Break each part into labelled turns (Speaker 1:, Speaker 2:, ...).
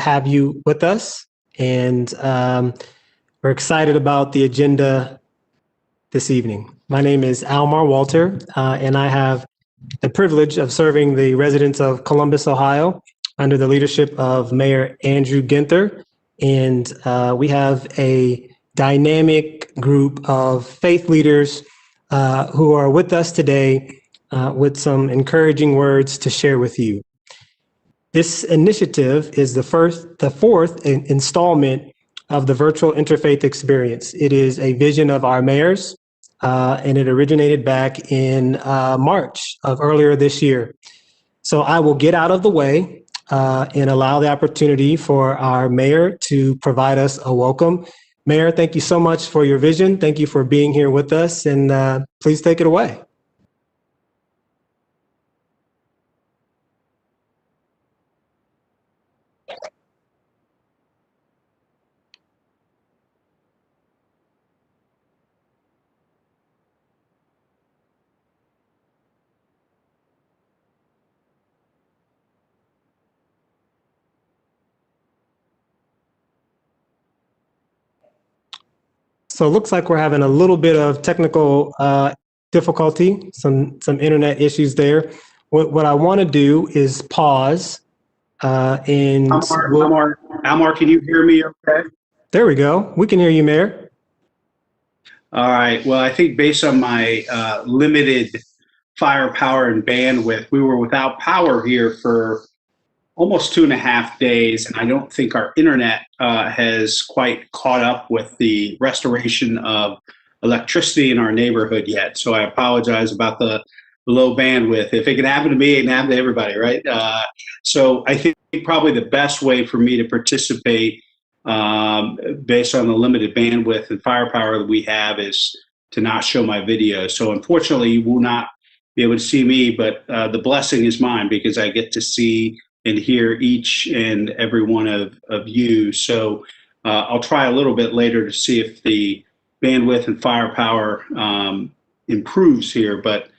Speaker 1: have you with us, and we're excited about the agenda this evening. My name is Almar Walter, and I have the privilege of serving the residents of Columbus, Ohio, under the leadership of Mayor Andrew Ginther. And we have a dynamic group of faith leaders who are with us today with some encouraging words to share with you. This initiative is the fourth installment of the virtual interfaith experience. It is a vision of our mayors, and it originated back in March of earlier this year. So I will get out of the way and allow the opportunity for our mayor to provide us a welcome. Mayor, thank you so much for your vision. Thank you for being here with us, and please take it away. So it looks like we're having a little bit of technical difficulty, some internet issues there. What I want to do is pause and
Speaker 2: Almar, can you hear me okay?
Speaker 1: There we go. We can hear you, Mayor.
Speaker 2: All right. Well, I think based on my limited firepower and bandwidth, we were without power here for almost 2.5 days, and I don't think our internet has quite caught up with the restoration of electricity in our neighborhood yet. So I apologize about the low bandwidth. If it can happen to me, it can happen to everybody, right? So I think probably the best way for me to participate based on the limited bandwidth and firepower that we have is to not show my video. So unfortunately, you will not be able to see me, but the blessing is mine because I get to see and hear each and every one of you. So I'll try a little bit later to see if the bandwidth and firepower improves here, but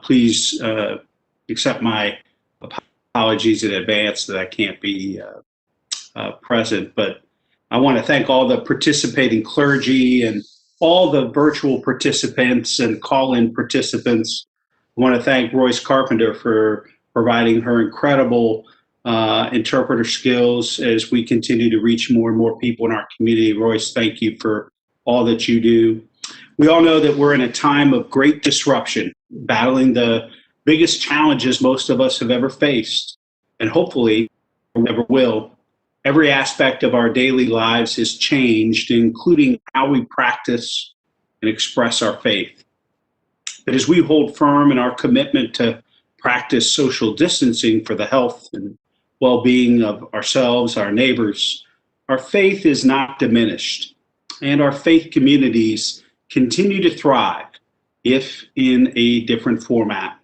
Speaker 2: please accept my apologies in advance that I can't be present. But I want to thank all the participating clergy and all the virtual participants and call-in participants. I want to thank Royce Carpenter for providing her incredible interpreter skills as we continue to reach more and more people in our community. Royce, thank you for all that you do. We all know that we're in a time of great disruption, battling the biggest challenges most of us have ever faced, and hopefully never will. Every aspect of our daily lives has changed, including how we practice and express our faith. But as we hold firm in our commitment to practice social distancing for the health and well-being of ourselves, our neighbors, our faith is not diminished, and our faith communities continue to thrive, if in a different format.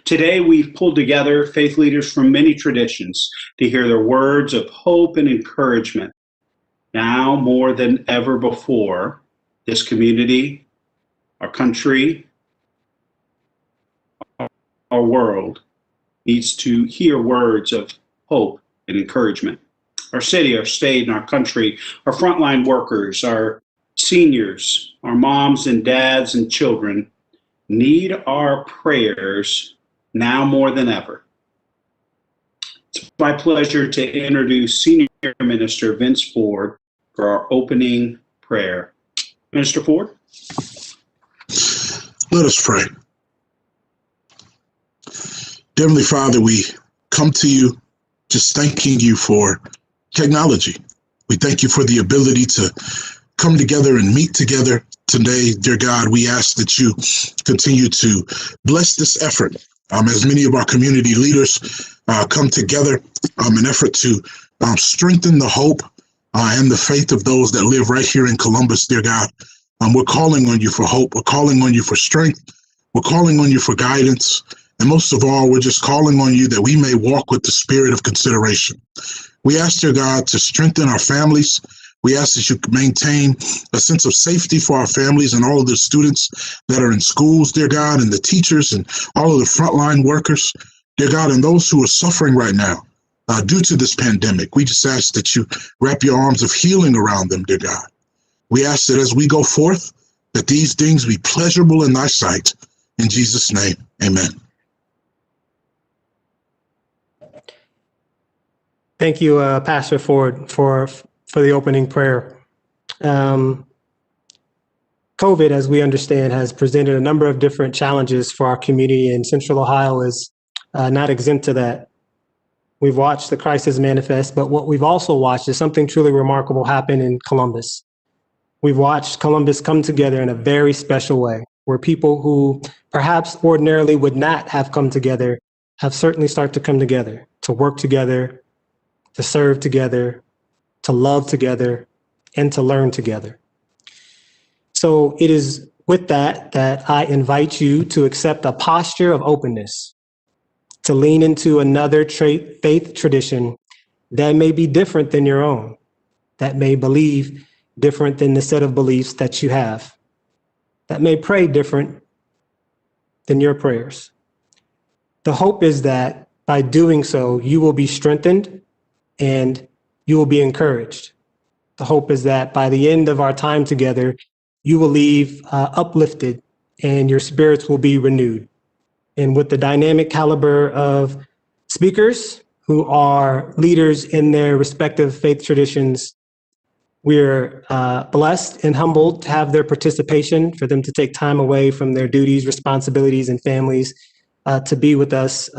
Speaker 2: Today, we've pulled together faith leaders from many traditions to hear their words of hope and encouragement. Now, more than ever before, this community, our country, our world needs to hear words of hope and encouragement. Our city, our state, and our country, our frontline workers, our seniors, our moms and dads and children need our prayers now more than ever. It's my pleasure to introduce Senior Minister Vince Ford for our opening prayer. Minister Ford.
Speaker 3: Let us pray. Heavenly Father, we come to you just thanking you for technology. We thank you for the ability to come together and meet together today. Dear God, we ask that you continue to bless this effort as many of our community leaders come together in an effort to strengthen the hope and the faith of those that live right here in Columbus, dear God. We're calling on you for hope. We're calling on you for strength. We're calling on you for guidance. And most of all, we're just calling on you that we may walk with the spirit of consideration. We ask, dear God, to strengthen our families. We ask that you maintain a sense of safety for our families and all of the students that are in schools, dear God, and the teachers and all of the frontline workers, dear God, and those who are suffering right now. due to this pandemic. We just ask that you wrap your arms of healing around them, dear God. We ask that as we go forth, that these things be pleasurable in thy sight. In Jesus' name, amen.
Speaker 1: Thank you, Pastor Ford, for the opening prayer. COVID, as we understand, has presented a number of different challenges for our community, and Central Ohio is not exempt to that. We've watched the crisis manifest, but what we've also watched is something truly remarkable happen in Columbus. We've watched Columbus come together in a very special way, where people who perhaps ordinarily would not have come together have certainly started to come together, to work together, to serve together, to love together, and to learn together. So it is with that I invite you to accept a posture of openness, to lean into another faith tradition that may be different than your own, that may believe different than the set of beliefs that you have, that may pray different than your prayers. The hope is that by doing so, you will be strengthened and you will be encouraged. The hope is that by the end of our time together, you will leave uplifted and your spirits will be renewed. And with the dynamic caliber of speakers who are leaders in their respective faith traditions, we're blessed and humbled to have their participation, for them to take time away from their duties, responsibilities, and families to be with us.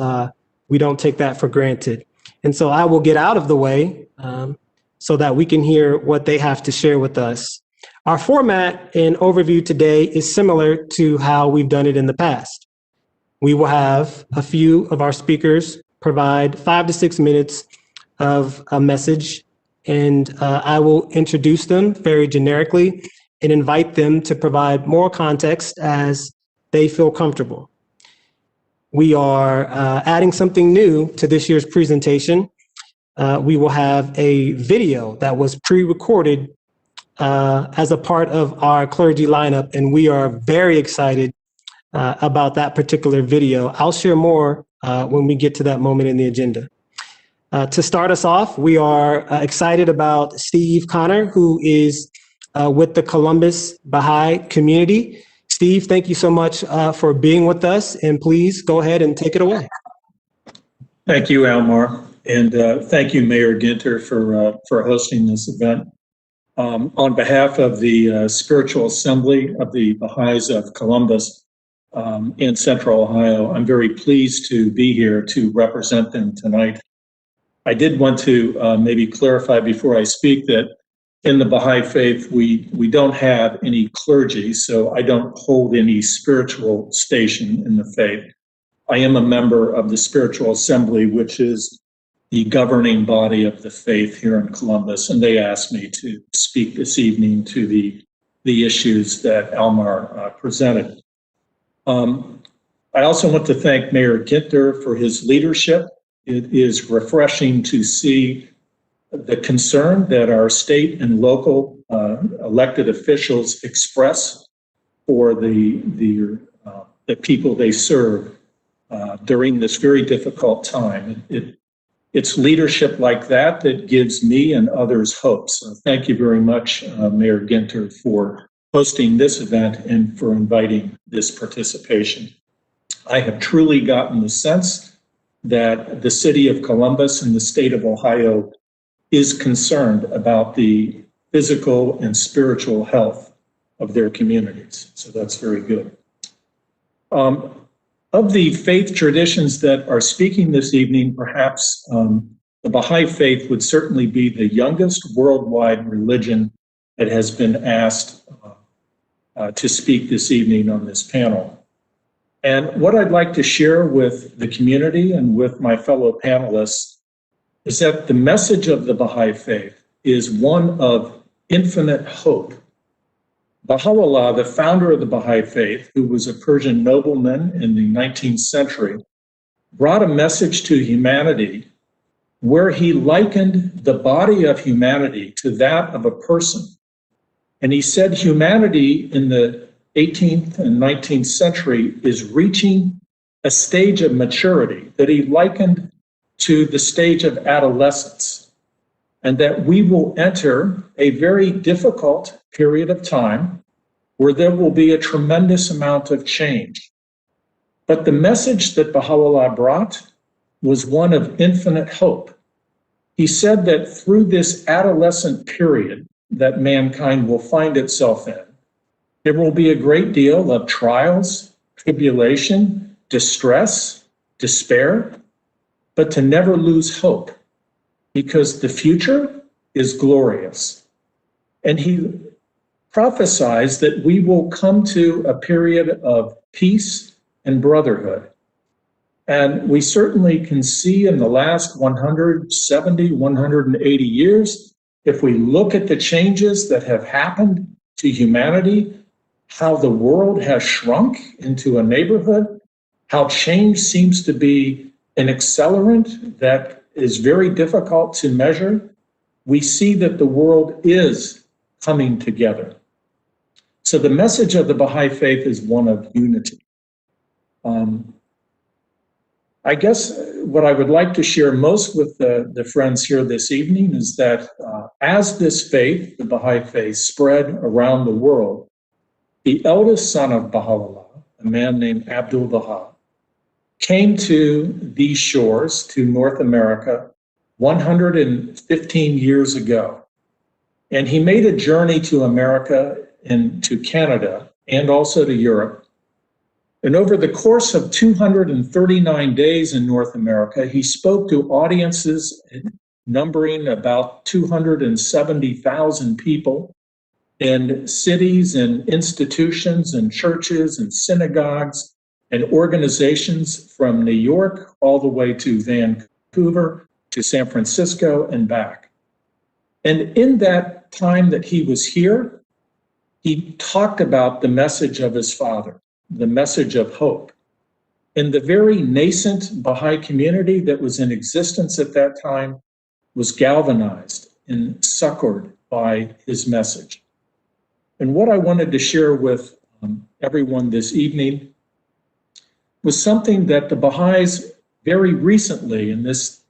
Speaker 1: We don't take that for granted. And so I will get out of the way so that we can hear what they have to share with us. Our format and overview today is similar to how we've done it in the past. We will have a few of our speakers provide 5 to 6 minutes of a message, and I will introduce them very generically and invite them to provide more context as they feel comfortable. We are adding something new to this year's presentation. We will have a video that was pre-recorded as a part of our clergy lineup, and we are very excited about that particular video. I'll share more when we get to that moment in the agenda. To start us off, we are excited about Steve Connor, who is with the Columbus Baha'i community. Steve, thank you so much for being with us, and please go ahead and take it away.
Speaker 4: Thank you, Almar, and thank you, Mayor Ginter, for hosting this event. On behalf of the Spiritual Assembly of the Baha'is of Columbus in Central Ohio, I'm very pleased to be here to represent them tonight. I did want to maybe clarify before I speak that in the Baha'i faith, we don't have any clergy, so I don't hold any spiritual station in the faith. I am a member of the Spiritual Assembly, which is the governing body of the faith here in Columbus, and they asked me to speak this evening to the issues that Almar presented. I also want to thank Mayor Ginter for his leadership. It is refreshing to see the concern that our state and local elected officials express for the people they serve during this very difficult time. It's leadership like that that gives me and others hope. So thank you very much, Mayor Ginter, for hosting this event and for inviting this participation. I have truly gotten the sense that the city of Columbus and the state of Ohio is concerned about the physical and spiritual health of their communities. So that's very good. Of the faith traditions that are speaking this evening, perhaps the Baha'i faith would certainly be the youngest worldwide religion that has been asked to speak this evening on this panel. And what I'd like to share with the community and with my fellow panelists is that the message of the Baha'i faith is one of infinite hope. Baha'u'llah, the founder of the Baha'i faith, who was a Persian nobleman in the 19th century, brought a message to humanity where he likened the body of humanity to that of a person. And he said humanity in the 18th and 19th century is reaching a stage of maturity that he likened to the stage of adolescence, and that we will enter a very difficult period of time where there will be a tremendous amount of change. But the message that Baha'u'llah brought was one of infinite hope. He said that through this adolescent period that mankind will find itself in, there will be a great deal of trials, tribulation, distress, despair, but to never lose hope, because the future is glorious. And he prophesies that we will come to a period of peace and brotherhood. And we certainly can see in the last 170, 180 years, if we look at the changes that have happened to humanity, how the world has shrunk into a neighborhood, how change seems to be an accelerant that is very difficult to measure, we see that the world is coming together. So the message of the Baha'i Faith is one of unity. I guess what I would like to share most with the friends here this evening is that as this faith, the Baha'i Faith, spread around the world, the eldest son of Baha'u'llah, a man named Abdul Baha, came to these shores, to North America, 115 years ago. And he made a journey to America and to Canada and also to Europe. And over the course of 239 days in North America, he spoke to audiences numbering about 270,000 people in cities and institutions and churches and synagogues and organizations from New York all the way to Vancouver to San Francisco and back. And in that time that he was here, he talked about the message of his father, the message of hope. And the very nascent Baha'i community that was in existence at that time was galvanized and succored by his message. And what I wanted to share with everyone this evening was something that the Baha'is very recently, in this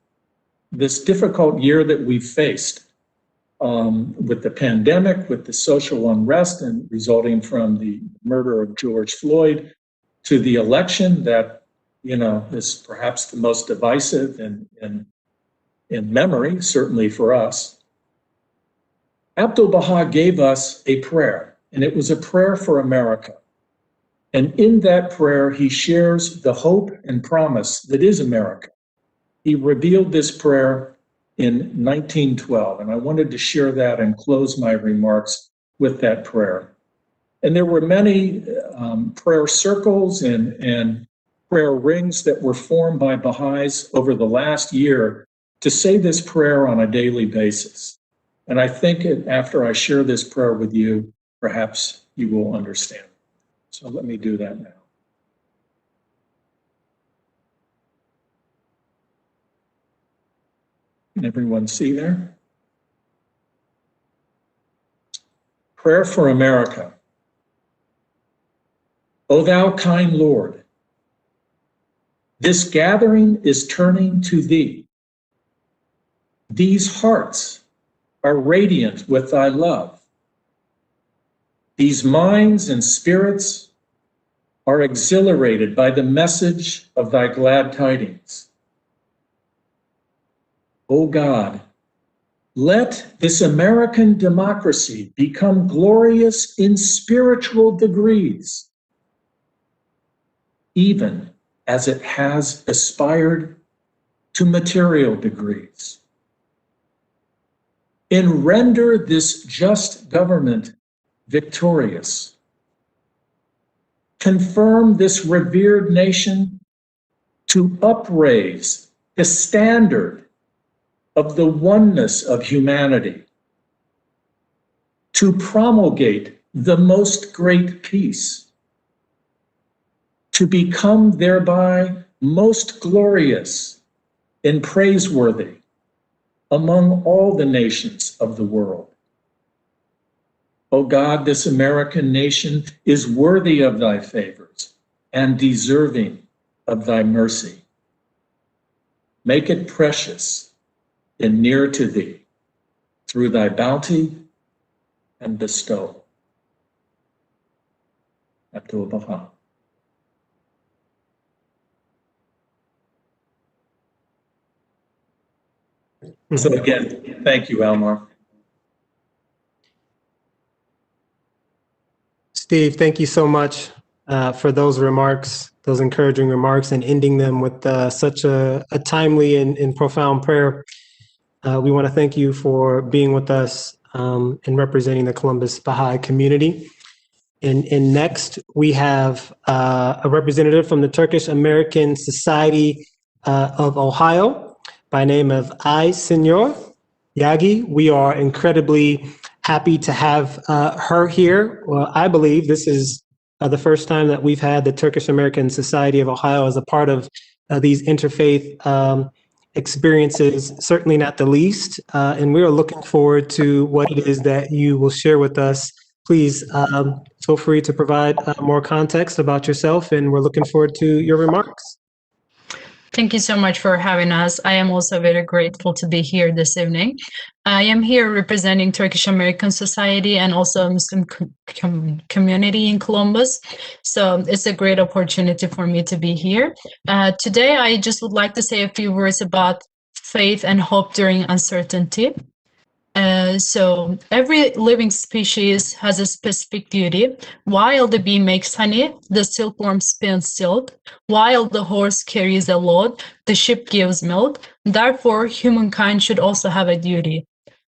Speaker 4: difficult year that we've faced, with the pandemic, with the social unrest and resulting from the murder of George Floyd, to the election that, is perhaps the most divisive in memory, certainly for us. Abdul Baha gave us a prayer, and it was a prayer for America. And in that prayer, he shares the hope and promise that is America. He revealed this prayer in 1912, and I wanted to share that and close my remarks with that prayer. And there were many prayer circles and prayer rings that were formed by Baha'is over the last year to say this prayer on a daily basis. And I think after I share this prayer with you, perhaps you will understand. So let me do that now. Can everyone see there? Prayer for America. O thou kind Lord, this gathering is turning to thee. These hearts are radiant with thy love. These minds and spirits are exhilarated by the message of thy glad tidings. O God, let this American democracy become glorious in spiritual degrees, even as it has aspired to material degrees. And render this just government victorious. Confirm this revered nation to upraise the standard of the oneness of humanity, to promulgate the most great peace, to become thereby most glorious and praiseworthy among all the nations of the world. O God, this American nation is worthy of thy favors and deserving of thy mercy. make it precious and near to thee through thy bounty and bestow. Abdul Baha. So again, thank you, Almar.
Speaker 1: Steve, thank you so much for those remarks, those encouraging remarks, and ending them with such a timely and profound prayer. We want to thank you for being with us and representing the Columbus Baha'i community. And next, we have a representative from the Turkish American Society of Ohio by name of Senor Yagi. We are incredibly happy to have her here. Well, I believe this is the first time that we've had the Turkish American Society of Ohio as a part of these interfaith experiences, certainly not the least. And we are looking forward to what it is that you will share with us. Please feel free to provide more context about yourself, and we're looking forward to your remarks.
Speaker 5: Thank you so much for having us. I am also very grateful to be here this evening. I am here representing Turkish American Society and also a Muslim community in Columbus. So it's a great opportunity for me to be here. Today, I just would like to say a few words about faith and hope during uncertainty. So every living species has a specific duty. While the bee makes honey, the silkworm spins silk. While the horse carries a load, the ship gives milk. Therefore, humankind should also have a duty.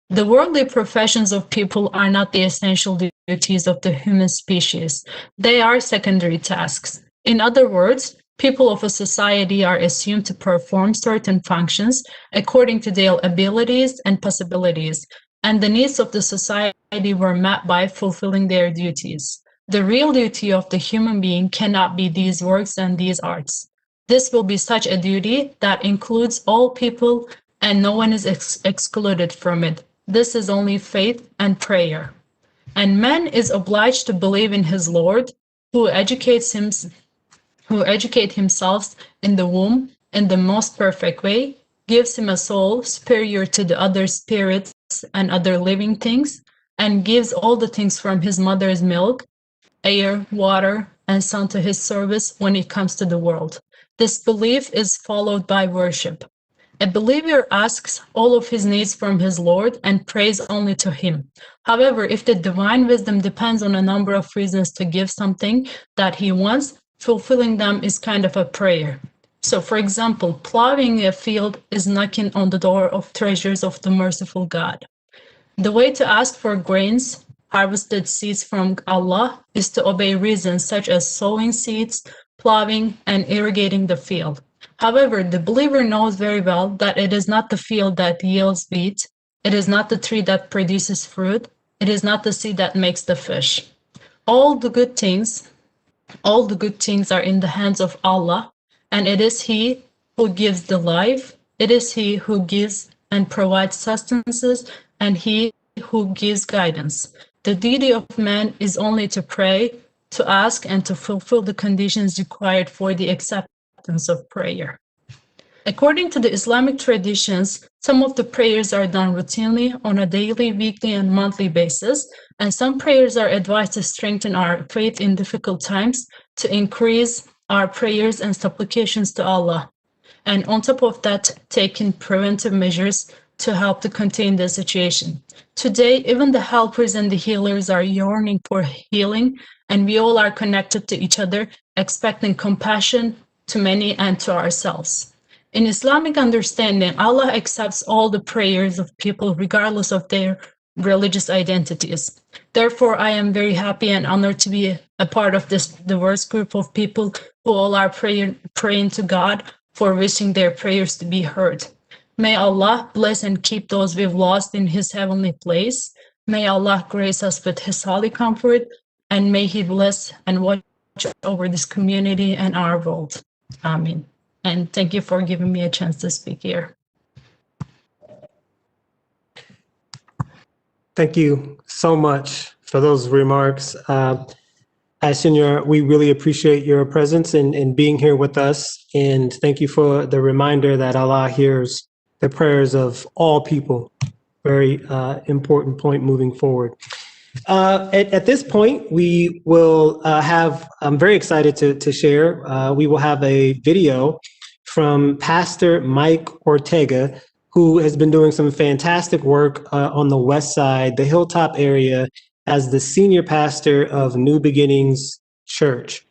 Speaker 5: The worldly professions of people are not the essential duties of the human species. They are secondary tasks. In other words, people of a society are assumed to perform certain functions according to their abilities and possibilities, and the needs of the society were met by fulfilling their duties. The real duty of the human being cannot be these works and these arts. This will be such a duty that includes all people and no one is excluded from it. This is only faith and prayer. And man is obliged to believe in his Lord, who educates himself in the womb in the most perfect way, gives him a soul superior to the other spirits and other living things, and gives all the things from his mother's milk, air, water, and sun to his service when it comes to the world. This belief is followed by worship. A believer asks all of his needs from his Lord and prays only to him. However, if the divine wisdom depends on a number of reasons to give something that he wants, fulfilling them is kind of a prayer. So, for example, plowing a field is knocking on the door of treasures of the merciful God. The way to ask for grains, harvested seeds from Allah, is to obey reasons such as sowing seeds, plowing, and irrigating the field. However, the believer knows very well that it is not the field that yields wheat, it is not the tree that produces fruit, it is not the sea that makes the fish. All the good things are in the hands of Allah, and it is He who gives the life, it is He who gives and provides sustenances, and He who gives guidance. The duty of man is only to pray, to ask, and to fulfill the conditions required for the acceptance of prayer. According to the Islamic traditions, some of the prayers are done routinely on a daily, weekly, and monthly basis, and some prayers are advised to strengthen our faith in difficult times, to increase our prayers and supplications to Allah, and on top of that, taking preventive measures to help to contain the situation. Today, even the helpers and the healers are yearning for healing, and we all are connected to each other, expecting compassion to many and to ourselves. In Islamic understanding, Allah accepts all the prayers of people regardless of their religious identities. Therefore, I am very happy and honored to be a part of this diverse group of people who all are praying to God for wishing their prayers to be heard. May Allah bless and keep those we've lost in His heavenly place. May Allah grace us with His holy comfort, and may He bless and watch over this community and our world. Amen. And thank you for giving me a chance to speak here.
Speaker 1: Thank you so much for those remarks. Senor, we really appreciate your presence and being here with us. And thank you for the reminder that Allah hears the prayers of all people. Very important point moving forward. At this point, we will I'm very excited to share, we will have a video from Pastor Mike Ortega, who has been doing some fantastic work on the West Side, the Hilltop area, as the senior pastor of New Beginnings Church.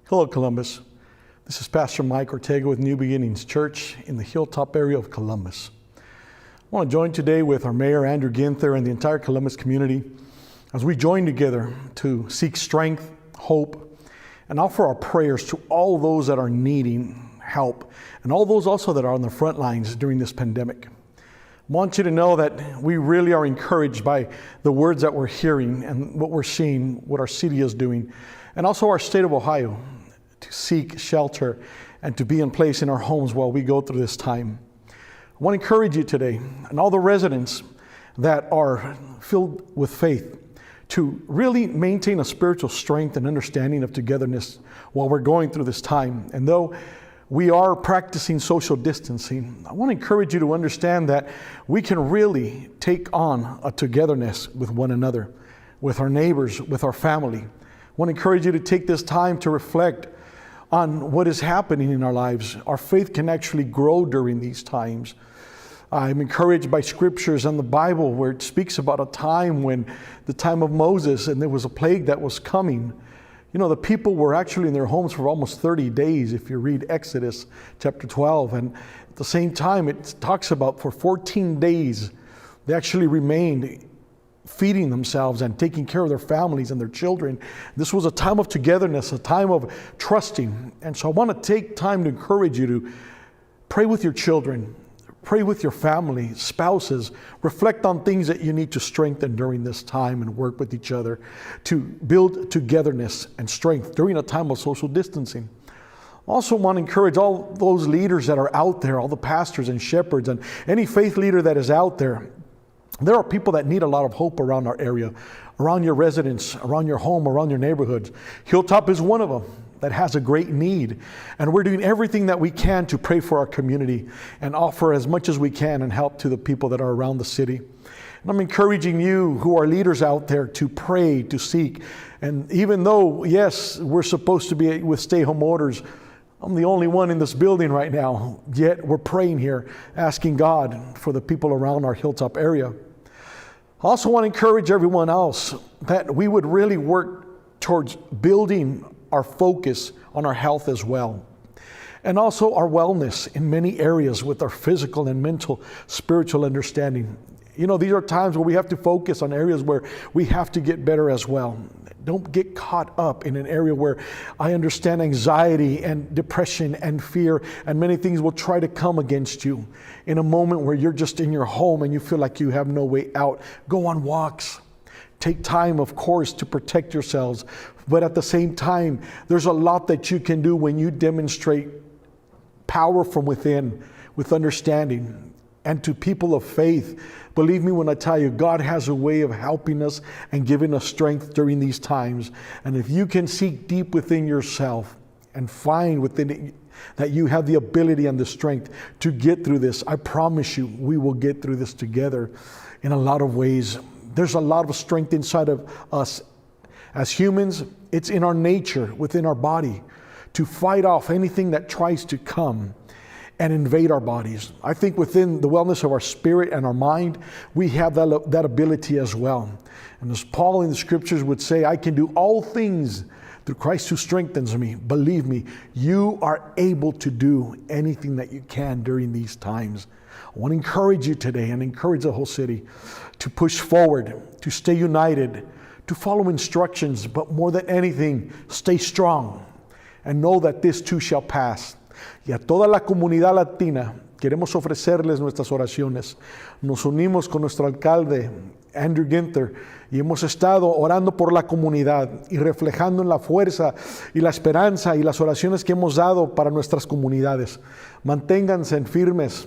Speaker 6: Hello, Columbus. This is Pastor Mike Ortega with New Beginnings Church in the Hilltop area of Columbus. I want to join today with our Mayor, Andrew Ginther, and the entire Columbus community as we join together to seek strength, hope, and offer our prayers to all those that are needing help and all those also that are on the front lines during this pandemic. I want you to know that we really are encouraged by the words that we're hearing and what we're seeing, what our city is doing, and also our state of Ohio, to seek shelter and to be in place in our homes while we go through this time. I want to encourage you today and all the residents that are filled with faith to really maintain a spiritual strength and understanding of togetherness while we're going through this time. And though we are practicing social distancing, I want to encourage you to understand that we can really take on a togetherness with one another, with our neighbors, with our family. I want to encourage you to take this time to reflect on what is happening in our lives. Our faith can actually grow during these times. I'm encouraged by scriptures and the Bible where it speaks about a time when the time of Moses and there was a plague that was coming. You know, the people were actually in their homes for almost 30 days if you read Exodus chapter 12. And at the same time, it talks about for 14 days, they actually remained feeding themselves and taking care of their families and their children. This was a time of togetherness, a time of trusting. And so I want to take time to encourage you to pray with your children, pray with your family, spouses, reflect on things that you need to strengthen during this time and work with each other to build togetherness and strength during a time of social distancing. Also want to encourage all those leaders that are out there, all the pastors and shepherds and any faith leader that is out there. There are people that need a lot of hope around our area, around your residence, around your home, around your neighborhoods. Hilltop is one of them that has a great need. And we're doing everything that we can to pray for our community and offer as much as we can and help to the people that are around the city. And I'm encouraging you who are leaders out there to pray, to seek. And even though, yes, we're supposed to be with stay-home orders, I'm the only one in this building right now, yet we're praying here, asking God for the people around our Hilltop area. I also want to encourage everyone else that we would really work towards building our focus on our health as well. And also our wellness in many areas with our physical and mental, spiritual understanding. You know, these are times where we have to focus on areas where we have to get better as well. Don't get caught up in an area where I understand anxiety and depression and fear and many things will try to come against you. In a moment where you're just in your home and you feel like you have no way out, go on walks. Take time, of course, to protect yourselves. But at the same time, there's a lot that you can do when you demonstrate power from within with understanding. And to people of faith, believe me when I tell you, God has a way of helping us and giving us strength during these times. And if you can seek deep within yourself and find within it that you have the ability and the strength to get through this, I promise you, we will get through this together in a lot of ways. There's a lot of strength inside of us. As humans, it's in our nature, within our body, to fight off anything that tries to come and invade our bodies. I think within the wellness of our spirit and our mind, we have that ability as well. And as Paul in the scriptures would say, I can do all things through Christ who strengthens me. Believe me, you are able to do anything that you can during these times. I want to encourage you today and encourage the whole city to push forward, to stay united, to follow instructions, but more than anything, stay strong and know that this too shall pass. Y a toda la comunidad latina queremos ofrecerles nuestras oraciones. Nos unimos con nuestro alcalde, Andrew Ginther, y hemos estado orando por la comunidad y reflejando en la fuerza y la esperanza y las oraciones que hemos dado para nuestras comunidades. Manténganse firmes,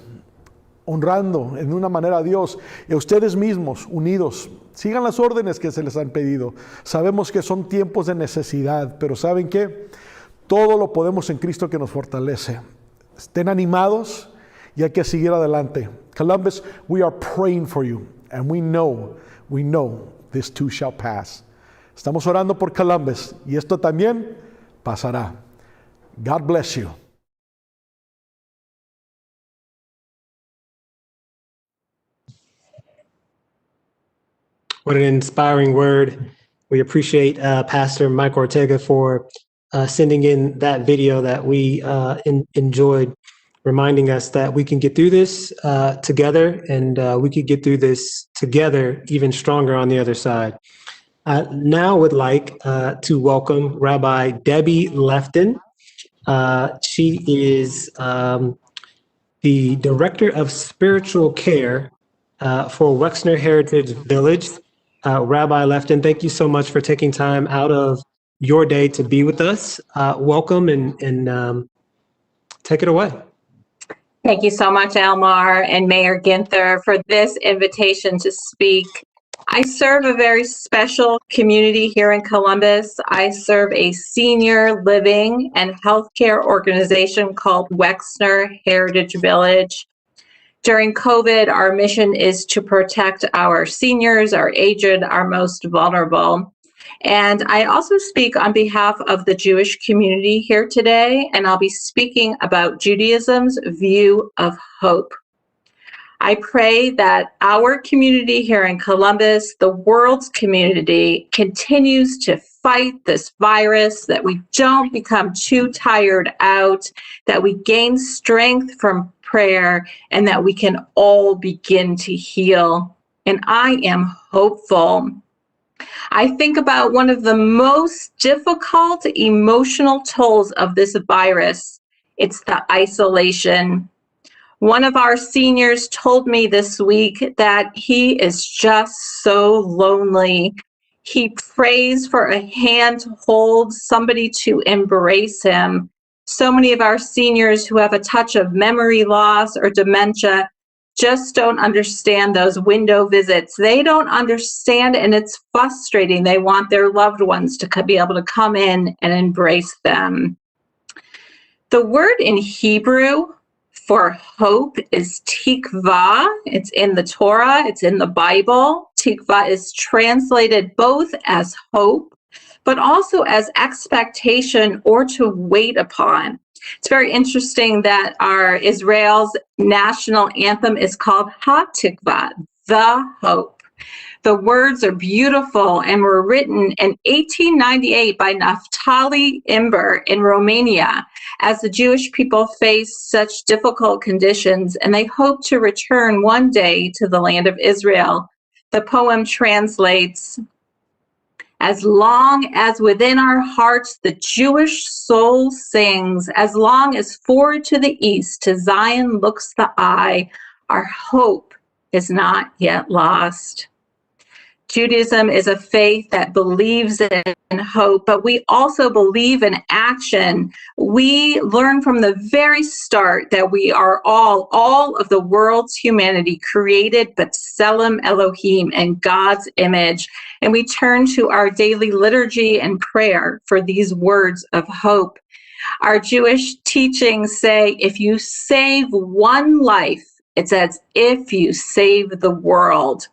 Speaker 6: honrando en una manera a Dios y a ustedes mismos, unidos. Sigan las órdenes que se les han pedido. Sabemos que son tiempos de necesidad, pero ¿saben qué? Todo lo podemos en Cristo que nos fortalece. Estén animados y hay que seguir adelante. Columbus, we are praying for you, and we know this too shall pass. Estamos orando por Columbus y esto también pasará. God bless you.
Speaker 1: What an inspiring word. We appreciate Pastor Mike Ortega for sending in that video that we enjoyed, reminding us that we can get through this together, and we could get through this together even stronger on the other side. Now would like to welcome Rabbi Debbie Lefton. She is the Director of Spiritual Care for Wexner Heritage Village. Rabbi Lefton, thank you so much for taking time out of your day to be with us. Welcome and take it away.
Speaker 7: Thank you so much, Almar and Mayor Ginther, for this invitation to speak. I serve a very special community here in Columbus. I serve a senior living and healthcare organization called Wexner Heritage Village. During COVID, our mission is to protect our seniors, our aged, our most vulnerable. And I also speak on behalf of the Jewish community here today, and I'll be speaking about Judaism's view of hope. I pray that our community here in Columbus, the world's community, continues to fight this virus, that we don't become too tired out, that we gain strength from prayer, and that we can all begin to heal. And I am hopeful. I think about one of the most difficult emotional tolls of this virus. It's the isolation. One of our seniors told me this week that he is just so lonely. He prays for a hand to hold, somebody to embrace him. So many of our seniors who have a touch of memory loss or dementia just don't understand those window visits. They don't understand, and it's frustrating. They want their loved ones to be able to come in and embrace them. The word in Hebrew for hope is tikva. It's in the Torah, it's in the Bible. Tikva is translated both as hope, but also as expectation or to wait upon. It's very interesting that our Israel's national anthem is called HaTikva, the hope. The words are beautiful and were written in 1898 by Naftali Imber in Romania as the Jewish people faced such difficult conditions and they hoped to return one day to the land of Israel. The poem translates, "As long as within our hearts the Jewish soul sings, as long as forward to the east to Zion looks the eye, our hope is not yet lost." Judaism is a faith that believes in hope, but we also believe in action. We learn from the very start that we are all of the world's humanity, created B'Tselem Elohim, in God's image. And we turn to our daily liturgy and prayer for these words of hope. Our Jewish teachings say, if you save one life, it's as if you save the world.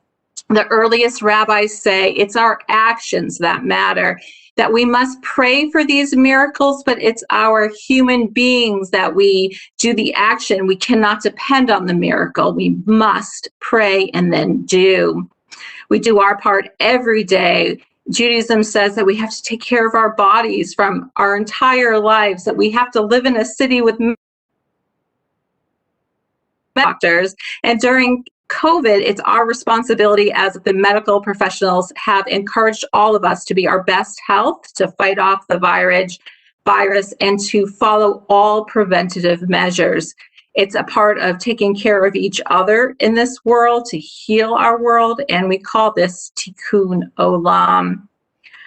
Speaker 7: The earliest rabbis say it's our actions that matter, that we must pray for these miracles, but it's our human beings that we do the action. We cannot depend on the miracle. We must pray and then do. We do our part every day. Judaism says that we have to take care of our bodies from our entire lives, that we have to live in a city with doctors. And during COVID, it's our responsibility as the medical professionals have encouraged all of us to be our best health, to fight off the virus, and to follow all preventative measures. It's a part of taking care of each other in this world to heal our world, and we call this tikkun olam.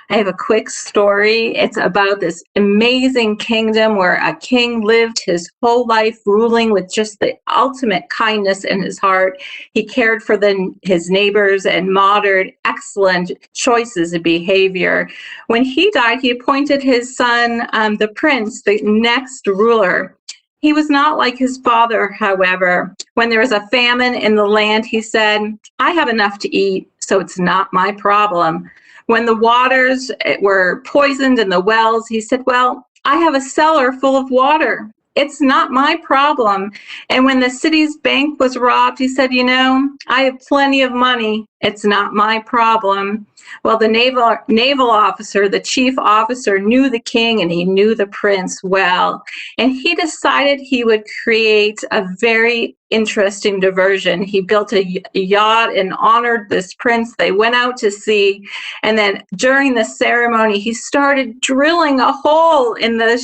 Speaker 7: I have a quick story. It's about this amazing kingdom where a king lived his whole life ruling with just the ultimate kindness in his heart. He cared for his neighbors and modeled excellent choices of behavior. When he died, he appointed his son, the prince, the next ruler. He was not like his father, however. When there was a famine in the land, he said, "I have enough to eat, so it's not my problem." When the waters were poisoned in the wells, he said, "Well, I have a cellar full of water. It's not my problem." And when the city's bank was robbed, he said, "I have plenty of money. It's not my problem." Well, the naval officer, the chief officer, knew the king and he knew the prince well. And he decided he would create a very interesting diversion. He built a yacht and honored this prince. They went out to sea. And then during the ceremony, he started drilling a hole in the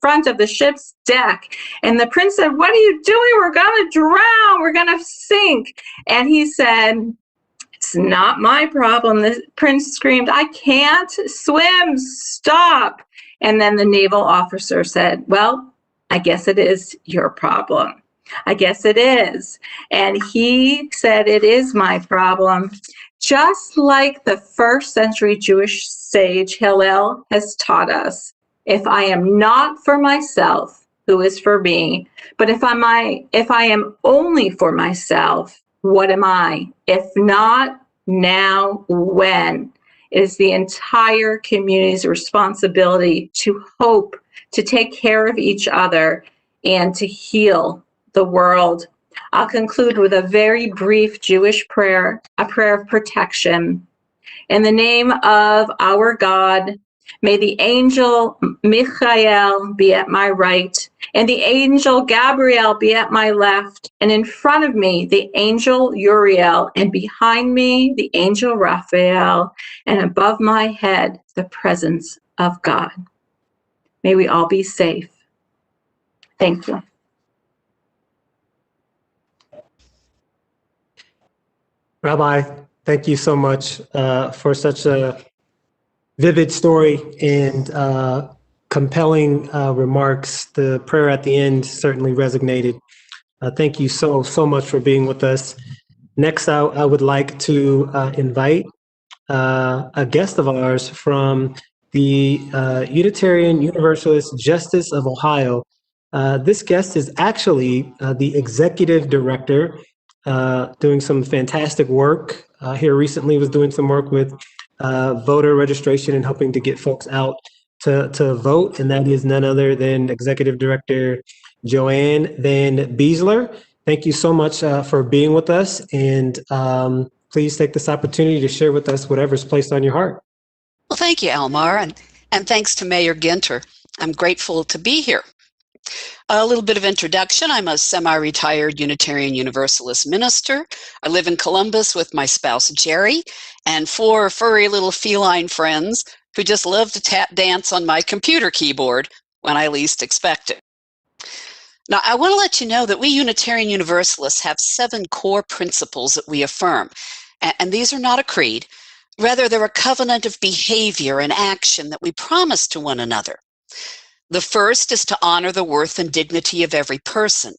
Speaker 7: front of the ship's deck. And the prince said, "What are you doing? We're going to drown. We're going to sink." And he said, "It's not my problem." The prince screamed, "I can't swim. Stop." And then the naval officer said, "Well, I guess it is your problem. I guess it is." And he said, "It is my problem." Just like the first century Jewish sage Hillel has taught us, if I am not for myself, who is for me? But if I am only for myself, what am I? If not now, when? It is the entire community's responsibility to hope, to take care of each other, and to heal the world. I'll conclude with a very brief Jewish prayer, a prayer of protection. In the name of our God, may the angel Michael be at my right, and the angel Gabriel be at my left, and in front of me, the angel Uriel, and behind me, the angel Raphael, and above my head, the presence of God. May we all be safe. Thank you.
Speaker 1: Rabbi, thank you so much for such a vivid story and compelling remarks. The prayer at the end certainly resonated. Thank you so much for being with us. Next, I would like to invite a guest of ours from the Unitarian Universalist Justice of Ohio. This guest is actually the executive director, doing some fantastic work. Here recently was doing some work with voter registration and helping to get folks out to vote, and that is none other than Executive Director Joanne Van Beesler. Thank you so much for being with us, and please take this opportunity to share with us whatever's placed on your heart.
Speaker 8: Well, thank you, Almar, and thanks to Mayor Ginter. I'm grateful to be here. A little bit of introduction. I'm a semi-retired Unitarian Universalist minister. I live in Columbus with my spouse, Jerry, and 4 furry little feline friends who just love to tap dance on my computer keyboard when I least expect it. Now, I want to let you know that we Unitarian Universalists have 7 core principles that we affirm, and these are not a creed. Rather, they're a covenant of behavior and action that we promise to one another. The first is to honor the worth and dignity of every person.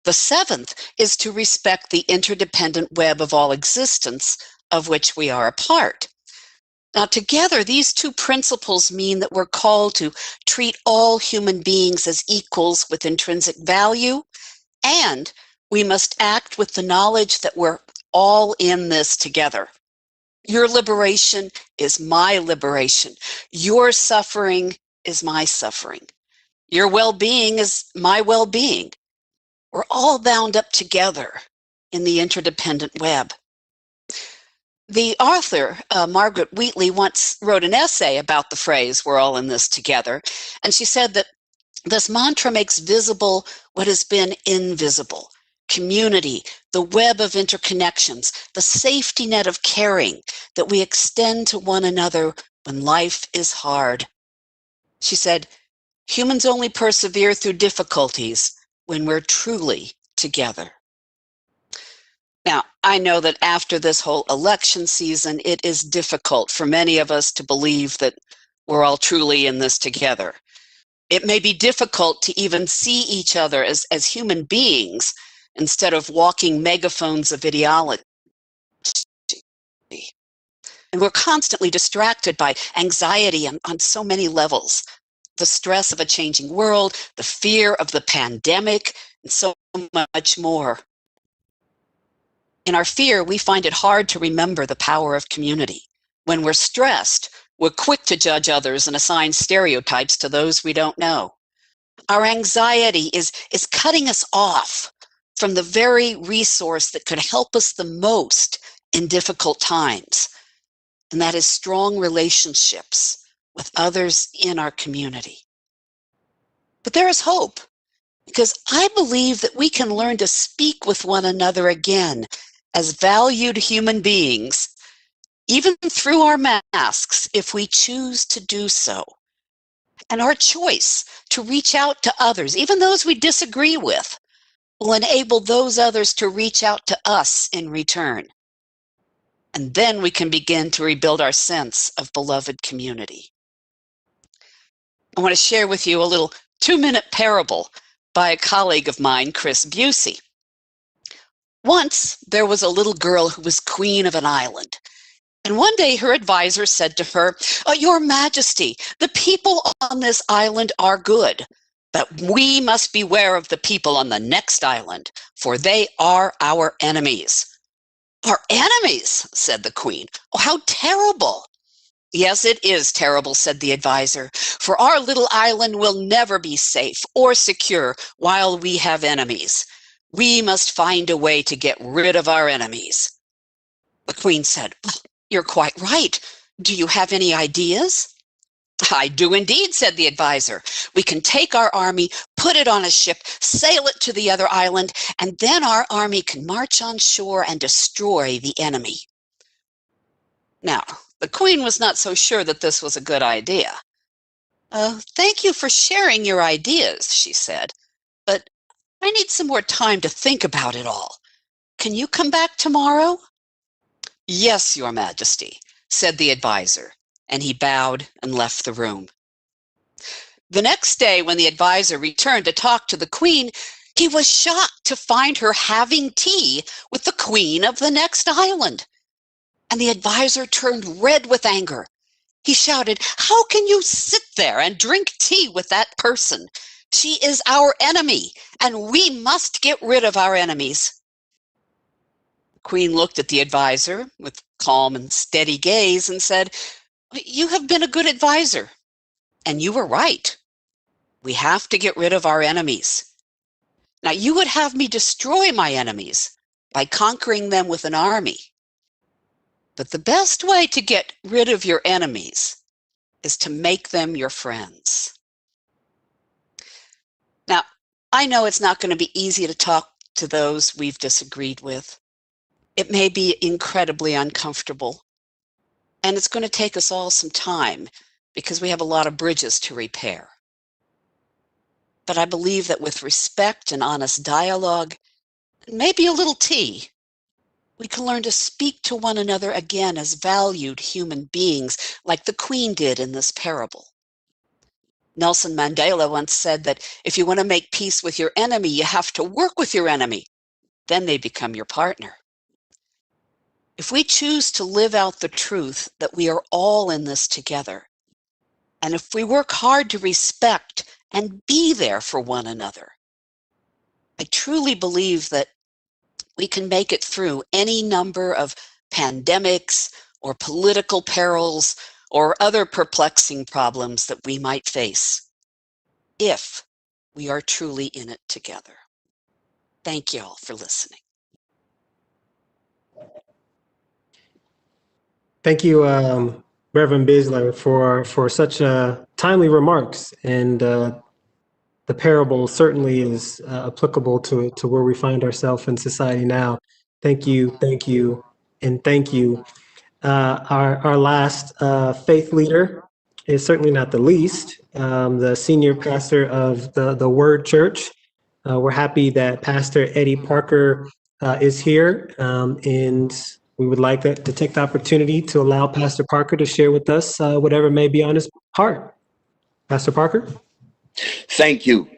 Speaker 8: The 7th is to respect the interdependent web of all existence of which we are a part. Now, together, these 2 principles mean that we're called to treat all human beings as equals with intrinsic value, and we must act with the knowledge that we're all in this together. Your liberation is my liberation. Your suffering is my suffering. Your well-being is my well-being. We're all bound up together in the interdependent web. The author, Margaret Wheatley, once wrote an essay about the phrase, "we're all in this together," and she said that this mantra makes visible what has been invisible: community, the web of interconnections, the safety net of caring that we extend to one another when life is hard. She said, "Humans only persevere through difficulties when we're truly together." Now, I know that after this whole election season, it is difficult for many of us to believe that we're all truly in this together. It may be difficult to even see each other as human beings instead of walking megaphones of ideology. And we're constantly distracted by anxiety on so many levels. The stress of a changing world, the fear of the pandemic, and so much more. In our fear, we find it hard to remember the power of community. When we're stressed, we're quick to judge others and assign stereotypes to those we don't know. Our anxiety is cutting us off from the very resource that could help us the most in difficult times, and that is strong relationships with others in our community. But there is hope, because I believe that we can learn to speak with one another again as valued human beings, even through our masks, if we choose to do so. And our choice to reach out to others, even those we disagree with, will enable those others to reach out to us in return. And then we can begin to rebuild our sense of beloved community. I want to share with you a little 2-minute parable by a colleague of mine, Chris Busey. Once, there was a little girl who was queen of an island. And one day her advisor said to her, "Your Majesty, the people on this island are good, but we must beware of the people on the next island, for they are our enemies." "Our enemies?" said the queen. "Oh, how terrible." "Yes, it is terrible," said the advisor, "for our little island will never be safe or secure while we have enemies. We must find a way to get rid of our enemies." The queen said, "Well, you're quite right. Do you have any ideas?" "I do indeed," said the advisor. "We can take our army, put it on a ship, sail it to the other island, and then our army can march on shore and destroy the enemy." Now, the queen was not so sure that this was a good idea. "Thank you for sharing your ideas," she said, "but I need some more time to think about it all. Can you come back tomorrow?" "Yes, Your Majesty," said the advisor, and he bowed and left the room. The next day, when the advisor returned to talk to the queen, he was shocked to find her having tea with the queen of the next island. And the advisor turned red with anger. He shouted, "How can you sit there and drink tea with that person? She is our enemy, and we must get rid of our enemies." The queen looked at the advisor with calm and steady gaze and said, "You have been a good advisor, and you were right. We have to get rid of our enemies. Now, you would have me destroy my enemies by conquering them with an army. But the best way to get rid of your enemies is to make them your friends." Now, I know it's not going to be easy to talk to those we've disagreed with. It may be incredibly uncomfortable, and it's going to take us all some time because we have a lot of bridges to repair. But I believe that with respect and honest dialogue, and maybe a little tea, we can learn to speak to one another again as valued human beings, like the queen did in this parable. Nelson Mandela once said that if you want to make peace with your enemy, you have to work with your enemy. Then they become your partner. If we choose to live out the truth that we are all in this together, and if we work hard to respect and be there for one another, I truly believe that we can make it through any number of pandemics or political perils or other perplexing problems that we might face, if we are truly in it together. Thank you all for listening.
Speaker 1: Thank you, Reverend Bisler, for such timely remarks. And the parable certainly is applicable to where we find ourselves in society now. Thank you, and thank you. Our last faith leader is certainly not the least, the senior pastor of the Word Church. We're happy that Pastor Eddie Parker is here, and we would like to take the opportunity to allow Pastor Parker to share with us whatever may be on his heart. Pastor Parker?
Speaker 9: Thank you,